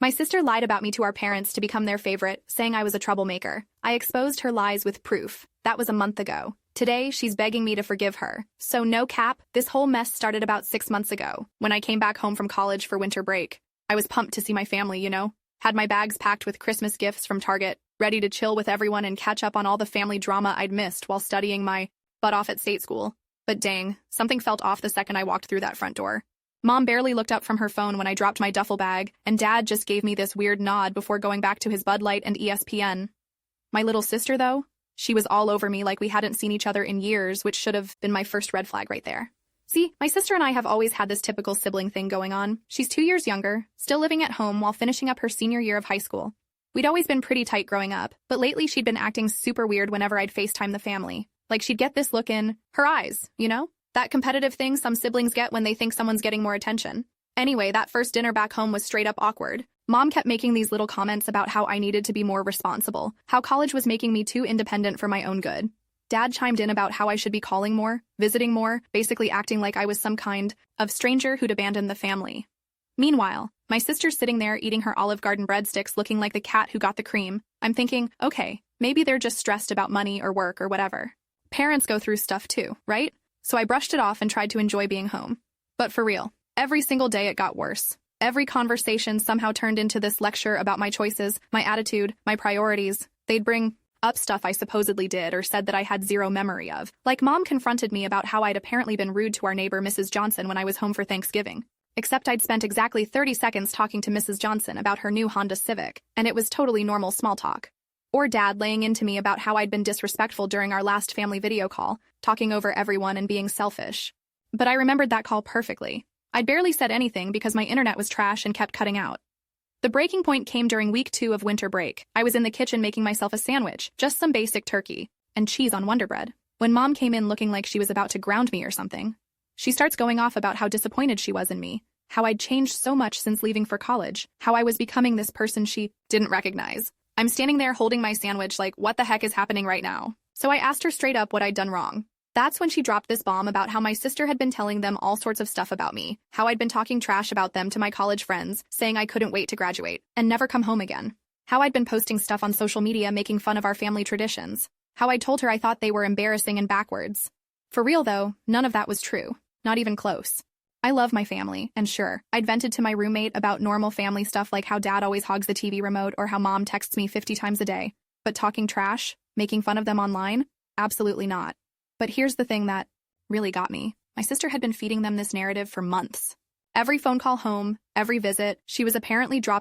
My sister lied about me to our parents to become their favorite, saying I was a troublemaker. I exposed her lies with proof. That was a month ago. Today, she's begging me to forgive her. So no cap, this whole mess started about 6 months ago, when I came back home from college for winter break. I was pumped to see my family, you know? Had my bags packed with Christmas gifts from Target, ready to chill with everyone and catch up on all the family drama I'd missed while studying my butt off at state school. But dang, something felt off the second I walked through that front door. Mom barely looked up from her phone when I dropped my duffel bag, and Dad just gave me this weird nod before going back to his Bud Light and ESPN. My little sister, though? She was all over me like we hadn't seen each other in years, which should have been my first red flag right there. See, my sister and I have always had this typical sibling thing going on. She's 2 years younger, still living at home while finishing up her senior year of high school. We'd always been pretty tight growing up, but lately she'd been acting super weird whenever I'd FaceTime the family. Like she'd get this look in her eyes, you know? That competitive thing some siblings get when they think someone's getting more attention. Anyway, that first dinner back home was straight up awkward. Mom kept making these little comments about how I needed to be more responsible, how college was making me too independent for my own good. Dad chimed in about how I should be calling more, visiting more, basically acting like I was some kind of stranger who'd abandoned the family. Meanwhile, my sister's sitting there eating her Olive Garden breadsticks looking like the cat who got the cream. I'm thinking, okay, maybe they're just stressed about money or work or whatever. Parents go through stuff too, right? So I brushed it off and tried to enjoy being home. But for real, every single day it got worse. Every conversation somehow turned into this lecture about my choices, my attitude, my priorities. They'd bring up stuff I supposedly did or said that I had zero memory of. Like Mom confronted me about how I'd apparently been rude to our neighbor Mrs. Johnson when I was home for Thanksgiving. Except I'd spent exactly 30 seconds talking to Mrs. Johnson about her new Honda Civic, and it was totally normal small talk. Or Dad laying into me about how I'd been disrespectful during our last family video call, talking over everyone and being selfish. But I remembered that call perfectly. I'd barely said anything because my internet was trash and kept cutting out. The breaking point came during week 2 of winter break. I was in the kitchen making myself a sandwich, just some basic turkey, and cheese on Wonder Bread, when Mom came in looking like she was about to ground me or something. She starts going off about how disappointed she was in me, how I'd changed so much since leaving for college, how I was becoming this person she didn't recognize. I'm standing there holding my sandwich like, what the heck is happening right now? So I asked her straight up what I'd done wrong. That's when she dropped this bomb about how my sister had been telling them all sorts of stuff about me, how I'd been talking trash about them to my college friends, saying I couldn't wait to graduate and never come home again, how I'd been posting stuff on social media making fun of our family traditions, how I told her I thought they were embarrassing and backwards. For real though, none of that was true, not even close. I love my family, and sure, I'd vented to my roommate about normal family stuff like how Dad always hogs the TV remote or how Mom texts me 50 times a day. But talking trash, making fun of them online? Absolutely not. But here's the thing that really got me. My sister had been feeding them this narrative for months. Every phone call home, every visit, she was apparently dropping